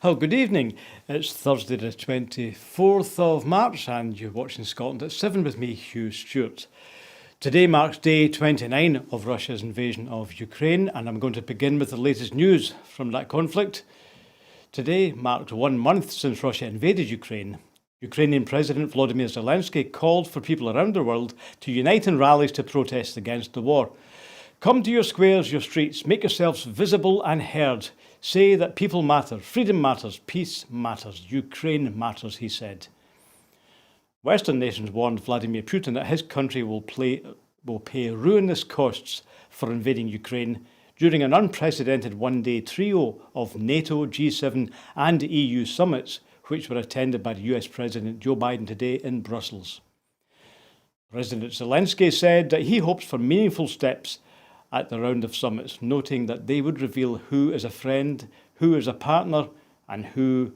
Oh, good evening. It's Thursday, the 24th of March, and you're watching Scotland at 7 with me, Hugh Stewart. Today marks day 29 of Russia's invasion of Ukraine, and I'm going to begin with the latest news from that conflict. Today marked 1 month since Russia invaded Ukraine. Ukrainian President Volodymyr Zelensky called for people around the world to unite in rallies to protest against the war. Come to your squares, your streets, make yourselves visible and heard. Say that people matter, freedom matters, peace matters, Ukraine matters, he said. Western nations warned Vladimir Putin that his country will pay ruinous costs for invading Ukraine during an unprecedented one-day trio of NATO, G7 and EU summits, which were attended by the US President Joe Biden today in Brussels. President Zelensky said that he hopes for meaningful steps at the round of summits, noting that they would reveal who is a friend, who is a partner, and who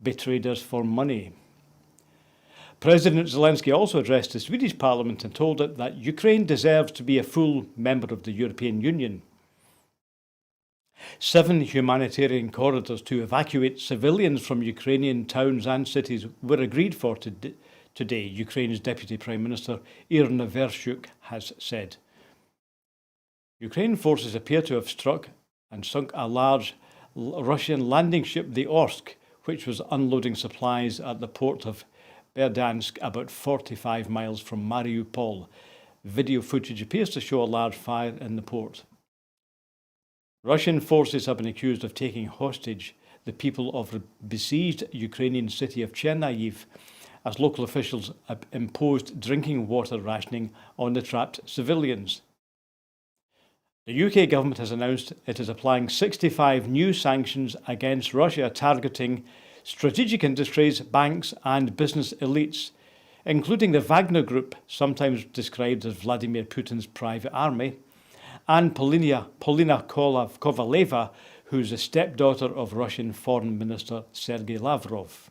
betrayed us for money. President Zelensky also addressed the Swedish Parliament and told it that Ukraine deserves to be a full member of the European Union. 7 humanitarian corridors to evacuate civilians from Ukrainian towns and cities were agreed for today, Ukraine's Deputy Prime Minister Irina Vereshchuk has said. Ukrainian forces appear to have struck and sunk a large Russian landing ship, the Orsk, which was unloading supplies at the port of Berdyansk, about 45 miles from Mariupol. Video footage appears to show a large fire in the port. Russian forces have been accused of taking hostage the people of the besieged Ukrainian city of Chernihiv, as local officials have imposed drinking water rationing on the trapped civilians. The UK government has announced it is applying 65 new sanctions against Russia targeting strategic industries, banks and business elites, including the Wagner Group, sometimes described as Vladimir Putin's private army, and Polina Kovaleva, who's the stepdaughter of Russian Foreign Minister Sergei Lavrov.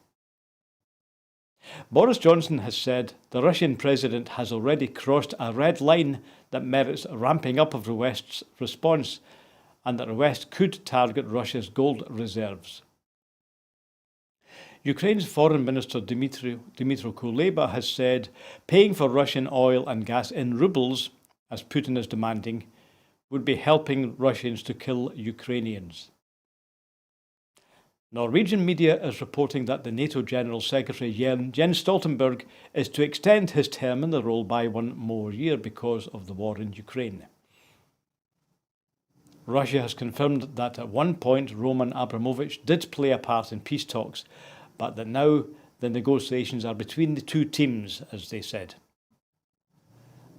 Boris Johnson has said the Russian president has already crossed a red line that merits ramping up of the West's response, and that the West could target Russia's gold reserves. Ukraine's Foreign Minister Dmytro Kuleba has said paying for Russian oil and gas in rubles, as Putin is demanding, would be helping Russians to kill Ukrainians. Norwegian media is reporting that the NATO General Secretary Jens Stoltenberg is to extend his term in the role by 1 more year because of the war in Ukraine. Russia has confirmed that at one point Roman Abramovich did play a part in peace talks, but that now the negotiations are between the two teams, as they said.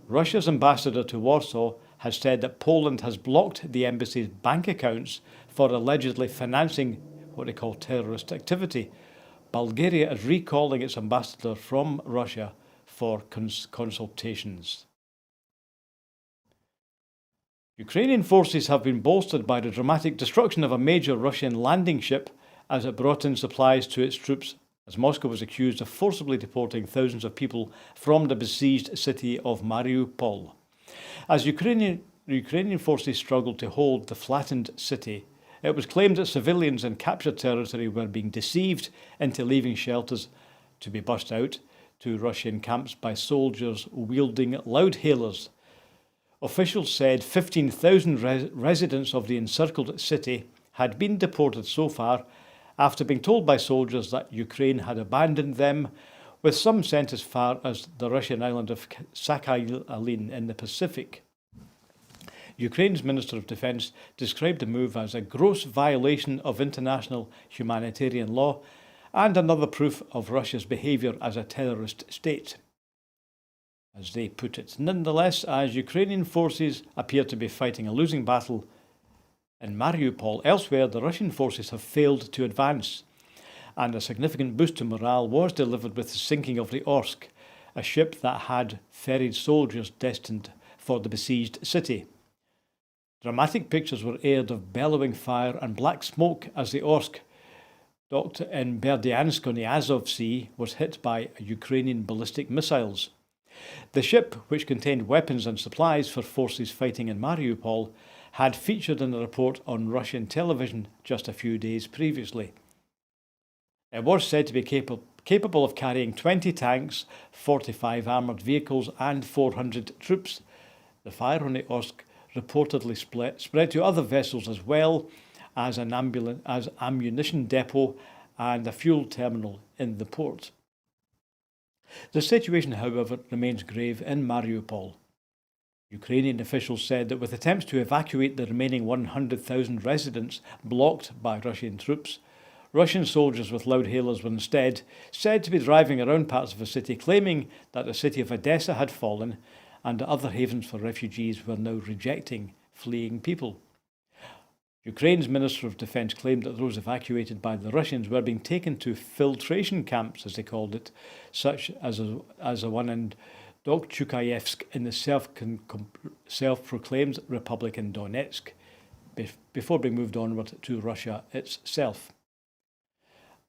Russia's ambassador to Warsaw has said that Poland has blocked the embassy's bank accounts for allegedly financing what they call terrorist activity. Bulgaria is recalling its ambassador from Russia for consultations. Ukrainian forces have been bolstered by the dramatic destruction of a major Russian landing ship as it brought in supplies to its troops, as Moscow was accused of forcibly deporting thousands of people from the besieged city of Mariupol. As Ukrainian forces struggled to hold the flattened city, it was claimed that civilians in captured territory were being deceived into leaving shelters to be bussed out to Russian camps by soldiers wielding loudhailers. Officials said 15,000 residents of the encircled city had been deported so far after being told by soldiers that Ukraine had abandoned them, with some sent as far as the Russian island of Sakhalin in the Pacific. Ukraine's Minister of Defence described the move as a gross violation of international humanitarian law and another proof of Russia's behaviour as a terrorist state, as they put it. Nonetheless, as Ukrainian forces appear to be fighting a losing battle in Mariupol, elsewhere the Russian forces have failed to advance, and a significant boost to morale was delivered with the sinking of the Orsk, a ship that had ferried soldiers destined for the besieged city. Dramatic pictures were aired of bellowing fire and black smoke as the Orsk, docked in Berdyansk on the Azov Sea, was hit by Ukrainian ballistic missiles. The ship, which contained weapons and supplies for forces fighting in Mariupol, had featured in a report on Russian television just a few days previously. It was said to be capable of carrying 20 tanks, 45 armoured vehicles and 400 troops. The fire on the Orsk reportedly spread to other vessels as well as an ammunition depot and a fuel terminal in the port. The situation, however, remains grave in Mariupol. Ukrainian officials said that with attempts to evacuate the remaining 100,000 residents blocked by Russian troops, Russian soldiers with loudhailers were instead said to be driving around parts of the city, claiming that the city of Odessa had fallen and other havens for refugees were now rejecting fleeing people. Ukraine's Minister of Defence claimed that those evacuated by the Russians were being taken to filtration camps, as they called it, such as the one in Dokchukayevsk in the self-proclaimed Republic in Donetsk, before being moved onward to Russia itself.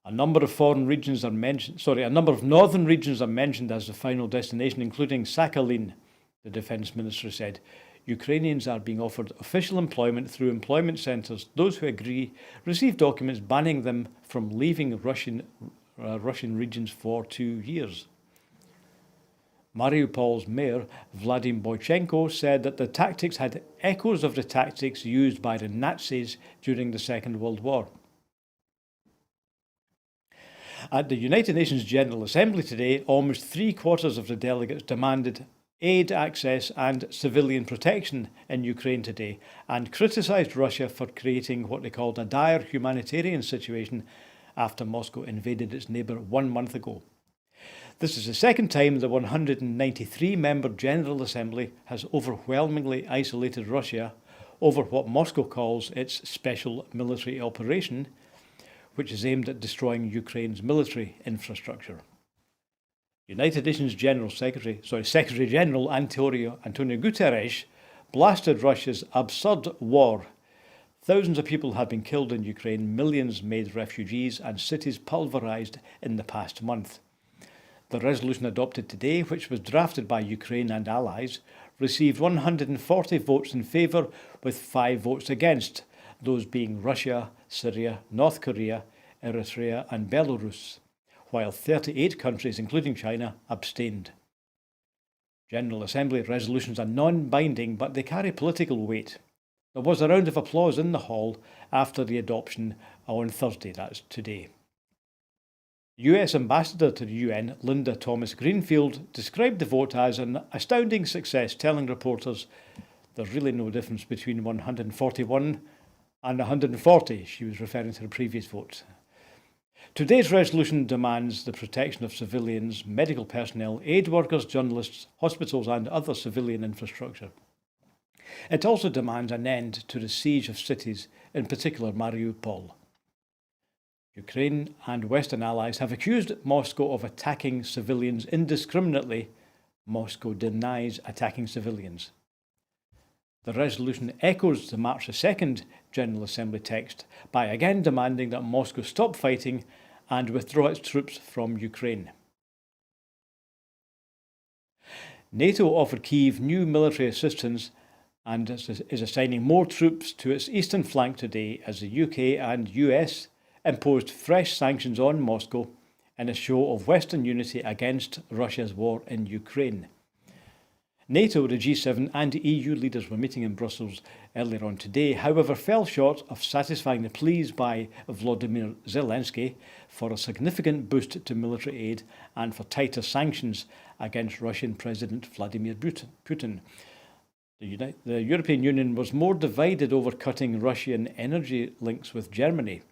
A number of northern regions are mentioned as the final destination, including Sakhalin, the Defence Minister said. Ukrainians are being offered official employment through employment centres. Those who agree receive documents banning them from leaving Russian regions for 2 years. Mariupol's mayor, Vadim Boychenko, said that the tactics had echoes of the tactics used by the Nazis during the Second World War. At the United Nations General Assembly today, almost 3/4 of the delegates demanded aid access and civilian protection in Ukraine today, and criticised Russia for creating what they called a dire humanitarian situation after Moscow invaded its neighbour 1 month ago. This is the second time the 193-member General Assembly has overwhelmingly isolated Russia over what Moscow calls its special military operation, which is aimed at destroying Ukraine's military infrastructure. United Nations Secretary General Antonio Guterres blasted Russia's absurd war. Thousands of people have been killed in Ukraine, millions made refugees, and cities pulverised in the past month. The resolution adopted today, which was drafted by Ukraine and allies, received 140 votes in favour with 5 votes against, those being Russia, Syria, North Korea, Eritrea and Belarus, while 38 countries, including China, abstained. General Assembly resolutions are non-binding, but they carry political weight. There was a round of applause in the hall after the adoption on Thursday, that's today. US Ambassador to the UN, Linda Thomas-Greenfield, described the vote as an astounding success, telling reporters there's really no difference between 141 and 140. She was referring to the previous vote. Today's resolution demands the protection of civilians, medical personnel, aid workers, journalists, hospitals and other civilian infrastructure. It also demands an end to the siege of cities, in particular Mariupol. Ukraine and Western allies have accused Moscow of attacking civilians indiscriminately. Moscow denies attacking civilians. The resolution echoes the March 2nd General Assembly text by again demanding that Moscow stop fighting and withdraw its troops from Ukraine. NATO offered Kyiv new military assistance and is assigning more troops to its eastern flank today as the UK and US imposed fresh sanctions on Moscow in a show of Western unity against Russia's war in Ukraine. NATO, the G7 and EU leaders were meeting in Brussels earlier on today, however fell short of satisfying the pleas by Volodymyr Zelensky for a significant boost to military aid and for tighter sanctions against Russian President Vladimir Putin. The European Union was more divided over cutting Russian energy links with Germany,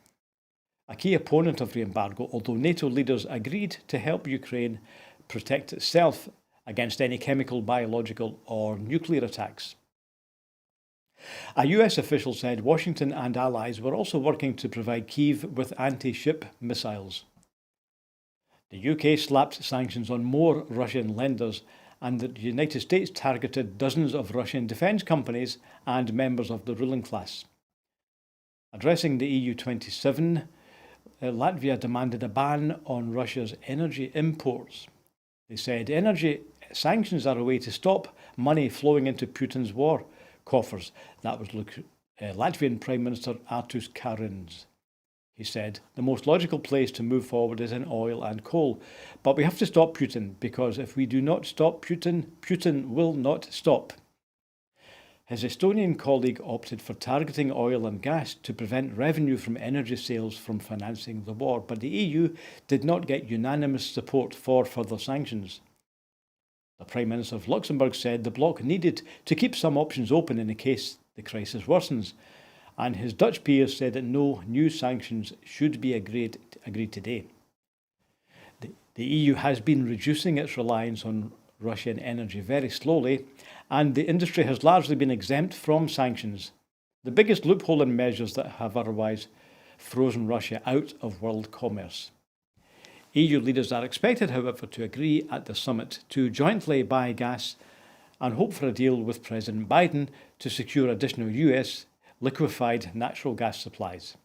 a key opponent of the embargo, although NATO leaders agreed to help Ukraine protect itself against any chemical, biological or nuclear attacks. A US official said Washington and allies were also working to provide Kyiv with anti-ship missiles. The UK slapped sanctions on more Russian lenders, and the United States targeted dozens of Russian defence companies and members of the ruling class. Addressing the EU 27, Latvia demanded a ban on Russia's energy imports. They said energy sanctions are a way to stop money flowing into Putin's war coffers. That was Latvian Prime Minister Artūrs Karins. He said, the most logical place to move forward is in oil and coal. But we have to stop Putin, because if we do not stop Putin, Putin will not stop. His Estonian colleague opted for targeting oil and gas to prevent revenue from energy sales from financing the war, but the EU did not get unanimous support for further sanctions. The Prime Minister of Luxembourg said the bloc needed to keep some options open in case the crisis worsens, and his Dutch peers said that no new sanctions should be agreed today. The EU has been reducing its reliance on Russian energy very slowly, and the industry has largely been exempt from sanctions, the biggest loophole in measures that have otherwise frozen Russia out of world commerce. EU leaders are expected, however, to agree at the summit to jointly buy gas and hope for a deal with President Biden to secure additional US liquefied natural gas supplies.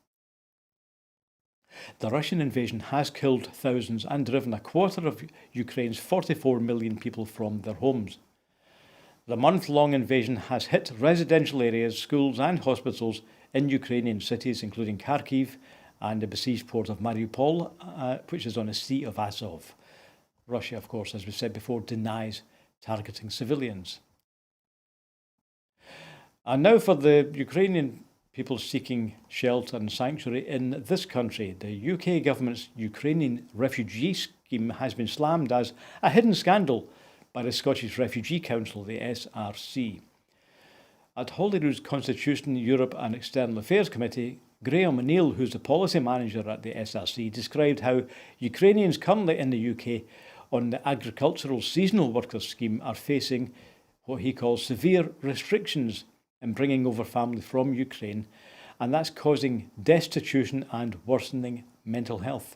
The Russian invasion has killed thousands and driven a quarter of Ukraine's 44 million people from their homes. The month-long invasion has hit residential areas, schools and hospitals in Ukrainian cities, including Kharkiv and the besieged port of Mariupol, which is on the Sea of Azov. Russia, of course, as we said before, denies targeting civilians. And now for the Ukrainian people seeking shelter and sanctuary in this country. The UK government's Ukrainian refugee scheme has been slammed as a hidden scandal by the Scottish Refugee Council, the SRC. At Holyrood's Constitution, Europe and External Affairs Committee, Graham O'Neill, who's the policy manager at the SRC, described how Ukrainians currently in the UK on the agricultural seasonal workers scheme are facing what he calls severe restrictions in bringing over family from Ukraine, and that's causing destitution and worsening mental health.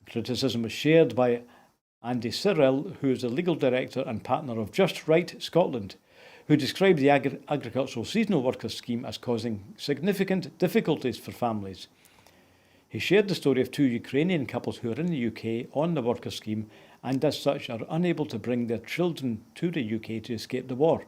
The criticism was shared by Andy Cyril, who is the legal director and partner of Just Right Scotland, who described the agricultural seasonal workers scheme as causing significant difficulties for families. He shared the story of two Ukrainian couples who are in the UK on the worker scheme and as such are unable to bring their children to the UK to escape the war.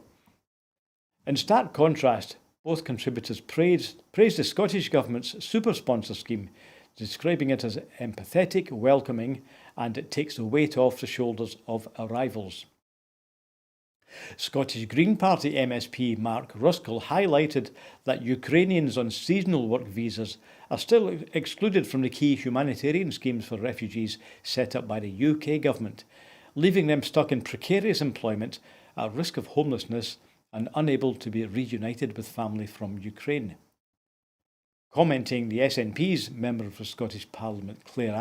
In stark contrast, both contributors praised the Scottish Government's super sponsor scheme, describing it as empathetic, welcoming, and it takes the weight off the shoulders of arrivals. Scottish Green Party MSP Mark Ruskell highlighted that Ukrainians on seasonal work visas are still excluded from the key humanitarian schemes for refugees set up by the UK government, leaving them stuck in precarious employment, at risk of homelessness, and unable to be reunited with family from Ukraine. Commenting, the SNP's member of the Scottish Parliament, Claire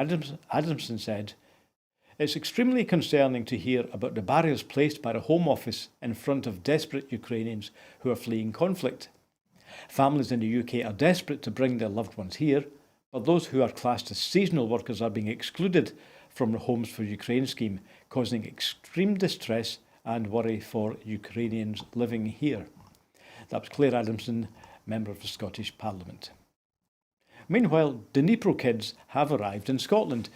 Adamson, said, "It's extremely concerning to hear about the barriers placed by the Home Office in front of desperate Ukrainians who are fleeing conflict. Families in the UK are desperate to bring their loved ones here, but those who are classed as seasonal workers are being excluded from the Homes for Ukraine scheme, causing extreme distress and worry for Ukrainians living here." That was Claire Adamson, member of the Scottish Parliament. Meanwhile, Dnipro kids have arrived in Scotland.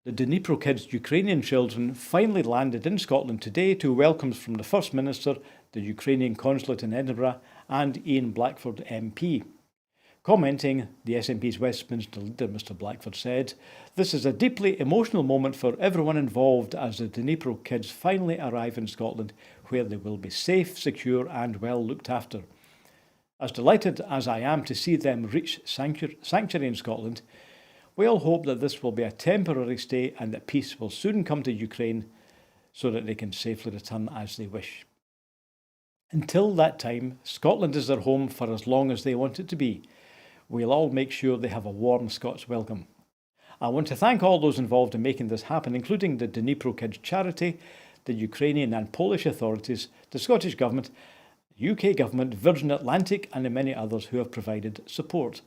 The Dnipro kids' Ukrainian children finally landed in Scotland today to welcomes from the First Minister, the Ukrainian Consulate in Edinburgh, and Ian Blackford MP. Commenting, the SNP's Westminster leader, Mr Blackford, said, "This is a deeply emotional moment for everyone involved as the Dnipro kids finally arrive in Scotland, where they will be safe, secure and well looked after. As delighted as I am to see them reach sanctuary in Scotland, we all hope that this will be a temporary stay and that peace will soon come to Ukraine so that they can safely return as they wish. Until that time, Scotland is their home for as long as they want it to be. We'll all make sure they have a warm Scots welcome. I want to thank all those involved in making this happen, including the Dnipro Kids Charity, the Ukrainian and Polish authorities, the Scottish Government, the UK Government, Virgin Atlantic and the many others who have provided support."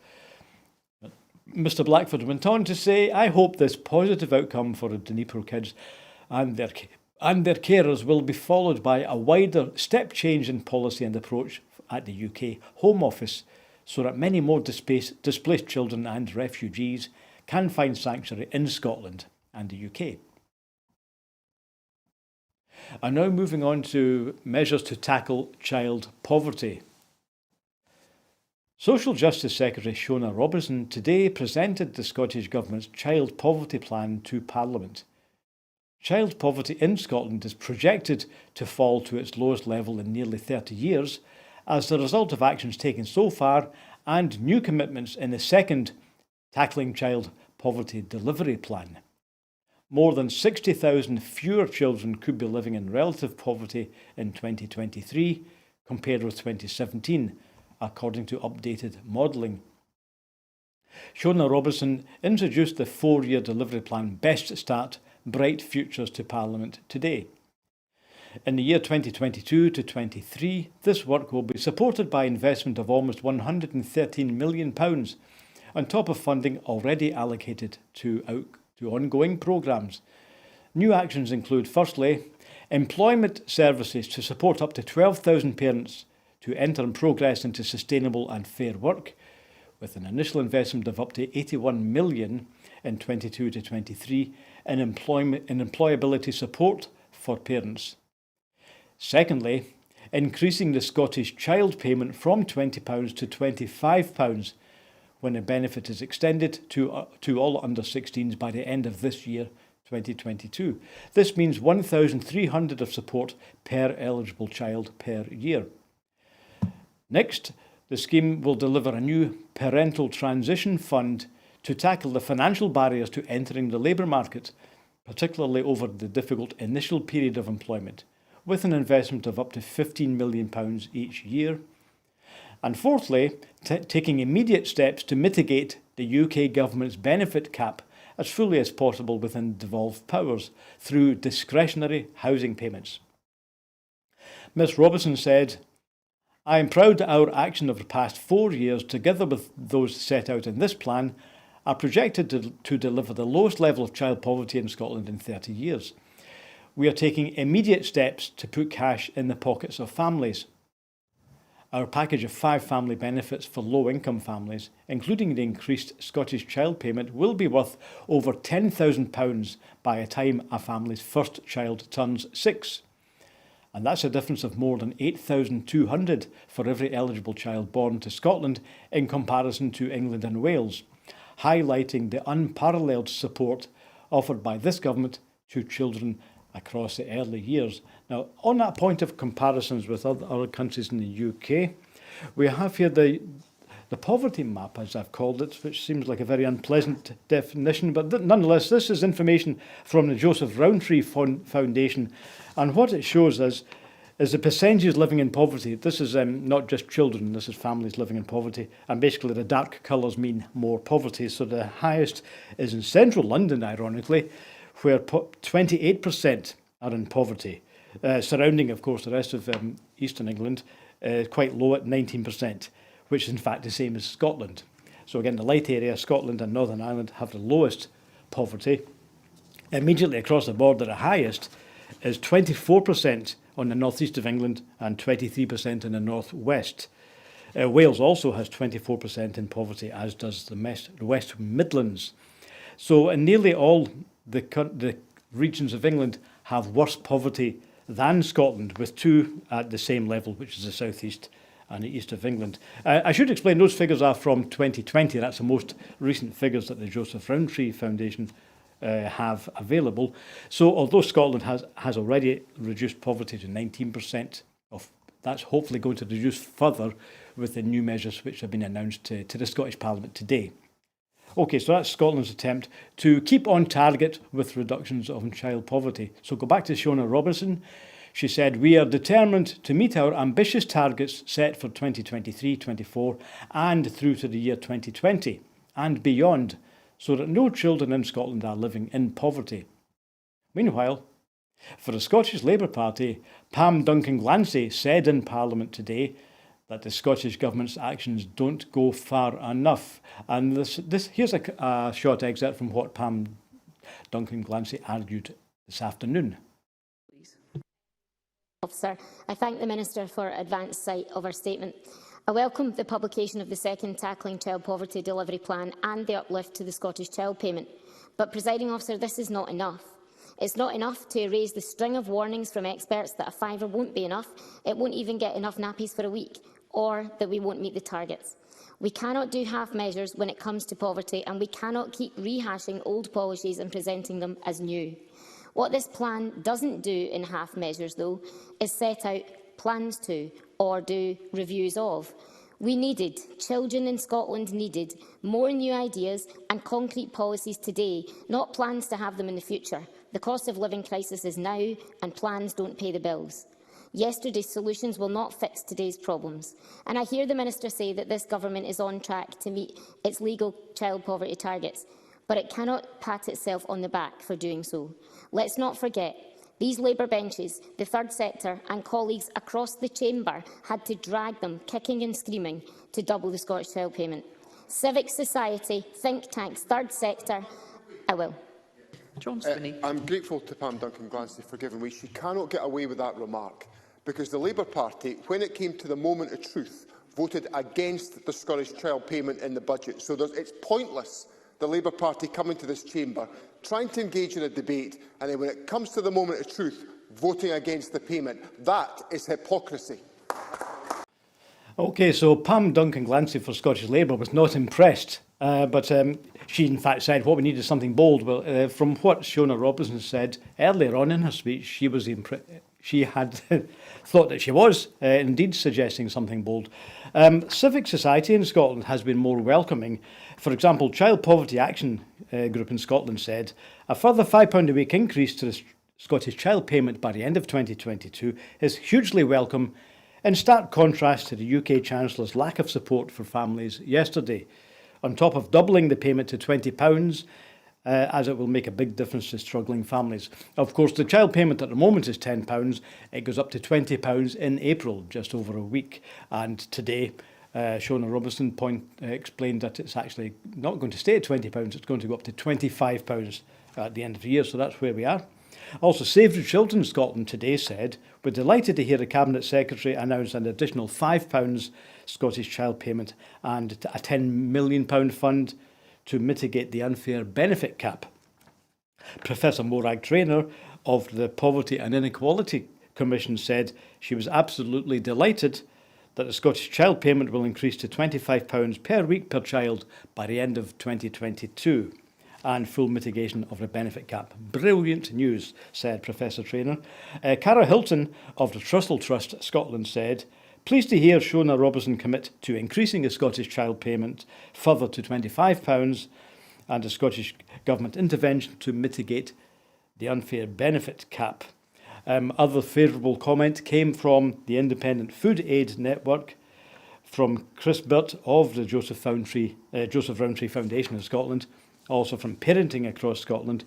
Mr Blackford went on to say, "I hope this positive outcome for the Dnipro kids and their carers will be followed by a wider step change in policy and approach at the UK Home Office so that many more displaced children and refugees can find sanctuary in Scotland and the UK." And now moving on to measures to tackle child poverty. Social Justice Secretary Shona Robertson today presented the Scottish Government's Child Poverty Plan to Parliament. Child poverty in Scotland is projected to fall to its lowest level in nearly 30 years as the result of actions taken so far and new commitments in the second Tackling Child Poverty Delivery Plan. More than 60,000 fewer children could be living in relative poverty in 2023 compared with 2017, according to updated modelling. Shona Robertson introduced the 4-year delivery plan Best Start, Bright Futures to Parliament today. In the year 2022 to 23, this work will be supported by investment of almost £113 million, on top of funding already allocated to ongoing programmes. New actions include, firstly, employment services to support up to 12,000 parents to enter and progress into sustainable and fair work, with an initial investment of up to £81 million in 22 to 23 in employability support for parents. Secondly, increasing the Scottish child payment from £20 to £25 when the benefit is extended to all under 16s by the end of this year, 2022. This means £1,300 of support per eligible child per year. Next, the scheme will deliver a new parental transition fund to tackle the financial barriers to entering the labour market, particularly over the difficult initial period of employment, with an investment of up to £15 million each year. And fourthly, taking immediate steps to mitigate the UK government's benefit cap as fully as possible within devolved powers through discretionary housing payments. Ms Robertson said, "I am proud that our action over the past 4 years, together with those set out in this plan, are projected to deliver the lowest level of child poverty in Scotland in 30 years. We are taking immediate steps to put cash in the pockets of families. Our package of 5 family benefits for low-income families, including the increased Scottish child payment, will be worth over £10,000 by the time a family's first child turns 6. And that's a difference of more than £8,200 for every eligible child born to Scotland in comparison to England and Wales, highlighting the unparalleled support offered by this government to children across the early years." Now, on that point of comparisons with other countries in the UK, we have here the poverty map, as I've called it, which seems like a very unpleasant definition, but nonetheless, this is information from the Joseph Rowntree Foundation, and what it shows us is the percentages living in poverty. This is not just children, this is families living in poverty, and basically the dark colours mean more poverty. So the highest is in central London, ironically, where 28% are in poverty, surrounding, of course, the rest of eastern England, quite low at 19%, which is in fact the same as Scotland. So again, the light area, Scotland and Northern Ireland, have the lowest poverty. Immediately across the border, the highest is 24% on the northeast of England and 23% in the northwest. Wales also has 24% in poverty, as does the West Midlands. So in nearly all the regions of England have worse poverty than Scotland, with 2 at the same level, which is the southeast and the east of England. I should explain those figures are from 2020. That's the most recent figures that the Joseph Rowntree Foundation have available. So although Scotland has already reduced poverty to 19%, that's hopefully going to reduce further with the new measures which have been announced to the Scottish Parliament today. Okay, so that's Scotland's attempt to keep on target with reductions of child poverty. So go back to Shona Robertson. She said, "We are determined to meet our ambitious targets set for 2023-24 and through to the year 2020 and beyond, so that no children in Scotland are living in poverty." Meanwhile, for the Scottish Labour Party, Pam Duncan-Glancy said in Parliament today that the Scottish Government's actions don't go far enough. And here's a short excerpt from what Pam Duncan-Glancy argued this afternoon. Officer, I thank the Minister for advance sight of her statement. I welcome the publication of the second Tackling Child Poverty Delivery Plan and the uplift to the Scottish Child Payment. But, Presiding Officer, this is not enough. It's not enough to erase the string of warnings from experts that a fiver won't be enough, it won't even get enough nappies for a week, or that we won't meet the targets. We cannot do half measures when it comes to poverty, and we cannot keep rehashing old policies and presenting them as new. What this plan doesn't do in half measures, though, is set out plans to, or do reviews of. We needed, children in Scotland needed, more new ideas and concrete policies today, not plans to have them in the future. The cost of living crisis is now, and plans don't pay the bills. Yesterday's solutions will not fix today's problems. And I hear the Minister say that this government is on track to meet its legal child poverty targets, but it cannot pat itself on the back for doing so. Let's not forget, these Labour benches, the third sector and colleagues across the chamber had to drag them, kicking and screaming, to double the Scottish Child Payment. Civic society, think tanks, third sector, I will. John Spinney. I'm grateful to Pam Duncan-Glancy for giving way. She cannot get away with that remark, because the Labour Party, when it came to the moment of truth, voted against the Scottish Child Payment in the budget. So it's pointless, the Labour Party coming to this chamber, trying to engage in a debate, and then when it comes to the moment of truth, voting against the payment. That is hypocrisy. OK, so Pam Duncan-Glancy for Scottish Labour was not impressed, but she in fact said what we need is something bold. Well, from what Shona Robinson said earlier on in her speech, she had thought that she was indeed suggesting something bold. Civic society in Scotland has been more welcoming. For example, Child Poverty Action Group in Scotland said a further £5 a week increase to the Scottish Child Payment by the end of 2022 is hugely welcome, in stark contrast to the UK Chancellor's lack of support for families yesterday. On top of doubling the payment to £20, as it will make a big difference to struggling families. Of course, the child payment at the moment is £10. It goes up to £20 in April, just over a week. And today, Shona Robinson explained that it's actually not going to stay at £20, it's going to go up to £25 at the end of the year, so that's where we are. Also, Save the Children Scotland today said, we're delighted to hear the Cabinet Secretary announce an additional £5 Scottish child payment and a £10 million fund to mitigate the unfair benefit cap. Professor Morag Traynor of the Poverty and Inequality Commission said she was absolutely delighted that the Scottish Child Payment will increase to £25 per week per child by the end of 2022 and full mitigation of the benefit cap. Brilliant news, said Professor Traynor. Cara Hilton of the Trussell Trust Scotland said, pleased to hear Shona Robinson commit to increasing the Scottish Child Payment further to £25 and the Scottish Government intervention to mitigate the unfair benefit cap. Other favourable comment came from the Independent Food Aid Network, from Chris Burt of the Joseph Rowntree Foundation of Scotland, also from Parenting Across Scotland,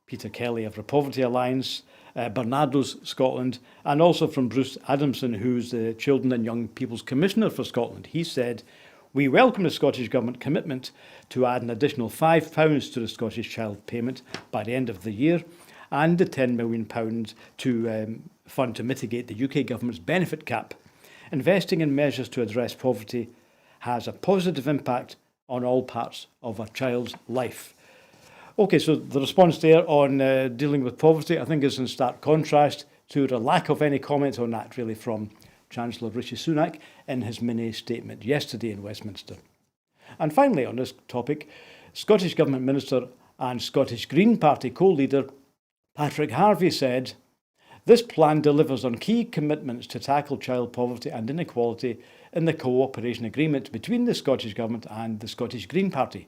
Peter Kelly of the Poverty Alliance, Barnardo's Scotland, and also from Bruce Adamson, who's the Children and Young People's Commissioner for Scotland. He said, we welcome the Scottish Government commitment to add an additional £5 to the Scottish Child Payment by the end of the year and the £10 million to fund to mitigate the UK Government's benefit cap. Investing in measures to address poverty has a positive impact on all parts of a child's life. OK, so the response there on dealing with poverty, I think, is in stark contrast to the lack of any comment on that, really, from Chancellor Rishi Sunak in his mini statement yesterday in Westminster. And finally, on this topic, Scottish Government Minister and Scottish Green Party co-leader Patrick Harvie said, this plan delivers on key commitments to tackle child poverty and inequality in the cooperation agreement between the Scottish Government and the Scottish Green Party.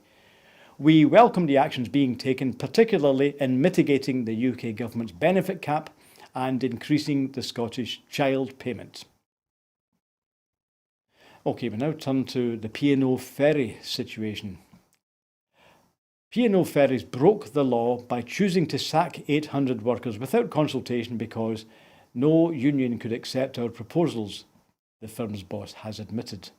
We welcome the actions being taken, particularly in mitigating the UK Government's benefit cap and increasing the Scottish Child Payment. OK, we now turn to the P&O ferry situation. P&O Ferries broke the law by choosing to sack 800 workers without consultation because no union could accept our proposals, the firm's boss has admitted.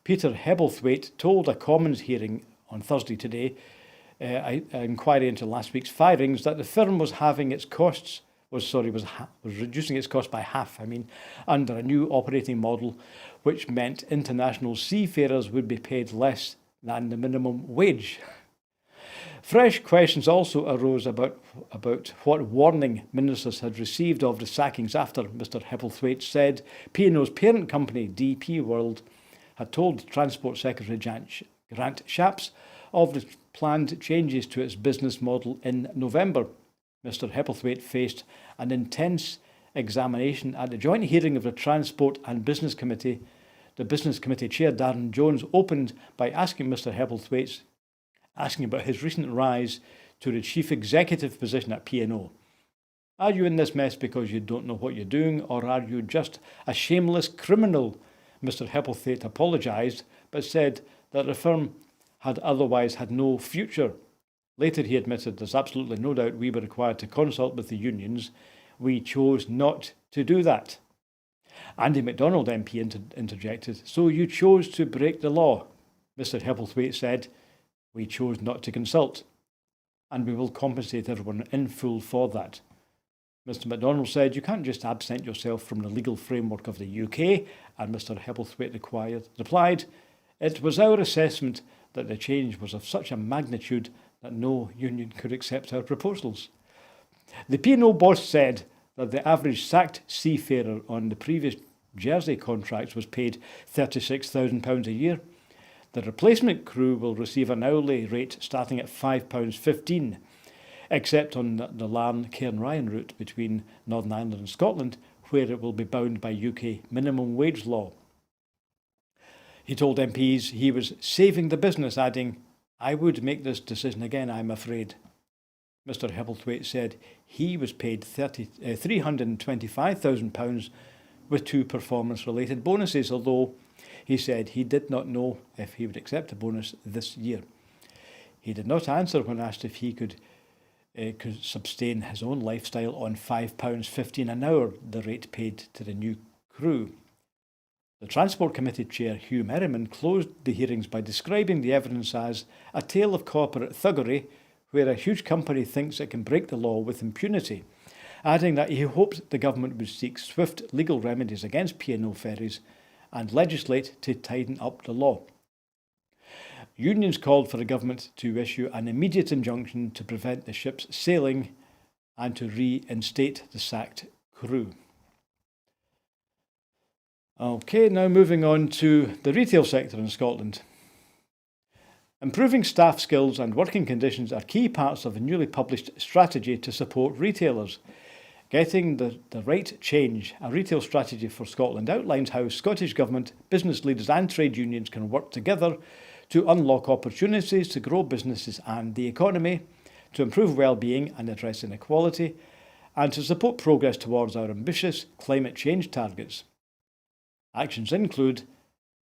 Peter Hebblethwaite told a Commons hearing on Thursday today, an inquiry into last week's firings, that the firm was reducing its cost by half, under a new operating model, which meant international seafarers would be paid less than the minimum wage. Fresh questions also arose about what warning ministers had received of the sackings after Mr Hebblethwaite said P&O's parent company, DP World, had told Transport Secretary Grant Shapps of the planned changes to its business model in November. Mr Hepplethwaite faced an intense examination at the joint hearing of the Transport and Business Committee. The Business Committee Chair, Darren Jones, opened by asking Mr Hepplethwaite about his recent rise to the Chief Executive position at P&O. Are you in this mess because you don't know what you're doing, or are you just a shameless criminal? Mr Hepplethwaite apologised, but said that the firm had otherwise had no future. Later he admitted there's absolutely no doubt we were required to consult with the unions. We chose not to do that. Andy MacDonald MP interjected, so you chose to break the law. Mr Hepplethwaite said, we chose not to consult, and we will compensate everyone in full for that. Mr MacDonald said, you can't just absent yourself from the legal framework of the UK, and Mr Hepplethwaite replied, it was our assessment that the change was of such a magnitude that no union could accept our proposals. The P&O boss said that the average sacked seafarer on the previous Jersey contracts was paid £36,000 a year. The replacement crew will receive an hourly rate starting at £5.15, except on the Larne-Cairn-Ryan route between Northern Ireland and Scotland, where it will be bound by UK minimum wage law. He told MPs he was saving the business, adding, I would make this decision again, I'm afraid. Mr Hepplethwaite said he was paid £325,000 with 2 performance-related bonuses, although he said he did not know if he would accept a bonus this year. He did not answer when asked if he could sustain his own lifestyle on £5.15 an hour, the rate paid to the new crew. The Transport Committee Chair, Hugh Merriman, closed the hearings by describing the evidence as a tale of corporate thuggery where a huge company thinks it can break the law with impunity, adding that he hoped the government would seek swift legal remedies against P&O ferries and legislate to tighten up the law. Unions called for the government to issue an immediate injunction to prevent the ships sailing and to reinstate the sacked crew. Okay, now moving on to the retail sector in Scotland. Improving staff skills and working conditions are key parts of a newly published strategy to support retailers. Getting the right change, a retail strategy for Scotland, outlines how Scottish Government, business leaders and trade unions can work together to unlock opportunities to grow businesses and the economy, to improve well-being and address inequality, and to support progress towards our ambitious climate change targets. Actions include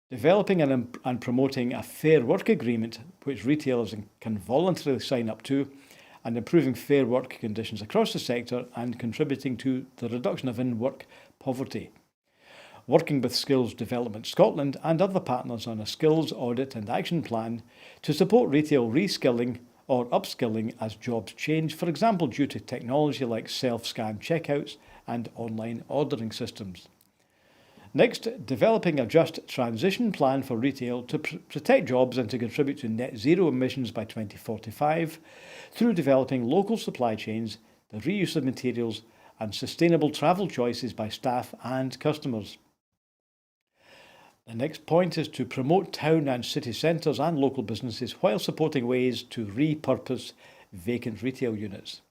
developing and promoting a fair work agreement which retailers can voluntarily sign up to, and improving fair work conditions across the sector and contributing to the reduction of in-work poverty. Working with Skills Development Scotland and other partners on a skills audit and action plan to support retail reskilling or upskilling as jobs change, for example due to technology like self-scan checkouts and online ordering systems. Next, developing a just transition plan for retail to protect jobs and to contribute to net zero emissions by 2045 through developing local supply chains, the reuse of materials and sustainable travel choices by staff and customers. The next point is to promote town and city centres and local businesses while supporting ways to repurpose vacant retail units.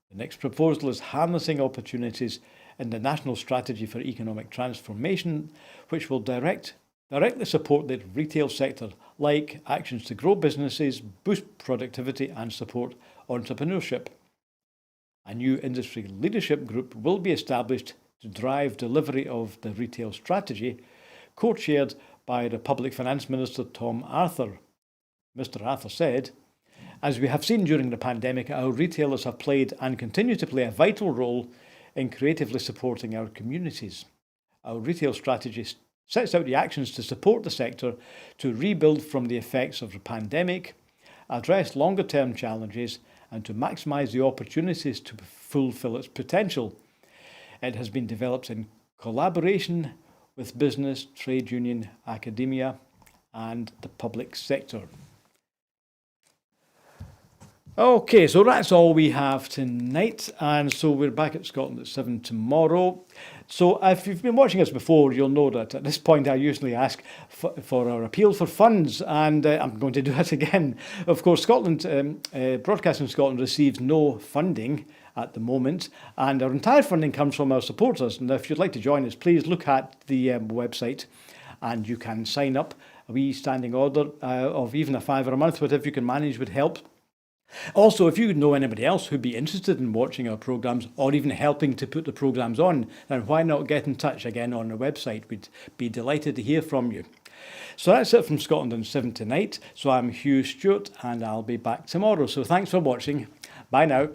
The next proposal is harnessing opportunities in the National Strategy for Economic Transformation, which will directly support the retail sector, like actions to grow businesses, boost productivity and support entrepreneurship. A new industry leadership group will be established to drive delivery of the retail strategy, co-chaired by the Public Finance Minister Tom Arthur. Mr Arthur said, as we have seen during the pandemic, our retailers have played and continue to play a vital role in creatively supporting our communities. Our retail strategy sets out the actions to support the sector to rebuild from the effects of the pandemic, address longer-term challenges, and to maximise the opportunities to fulfil its potential. It has been developed in collaboration with business, trade union, academia, and the public sector. Okay, so that's all we have tonight, and so we're back at Scotland at 7 tomorrow. So if you've been watching us before, you'll know that at this point I usually ask for our appeal for funds, and I'm going to do it again. Of course, Broadcasting Scotland receives no funding at the moment, and our entire funding comes from our supporters. And if you'd like to join us, please look at the website, and you can sign up. A wee standing order of even a £5 a month, whatever you can manage would help. Also, if you know anybody else who'd be interested in watching our programmes or even helping to put the programmes on, then why not get in touch again on our website? We'd be delighted to hear from you. So that's it from Scotland on 7 tonight. So I'm Hugh Stewart, and I'll be back tomorrow. So thanks for watching. Bye now.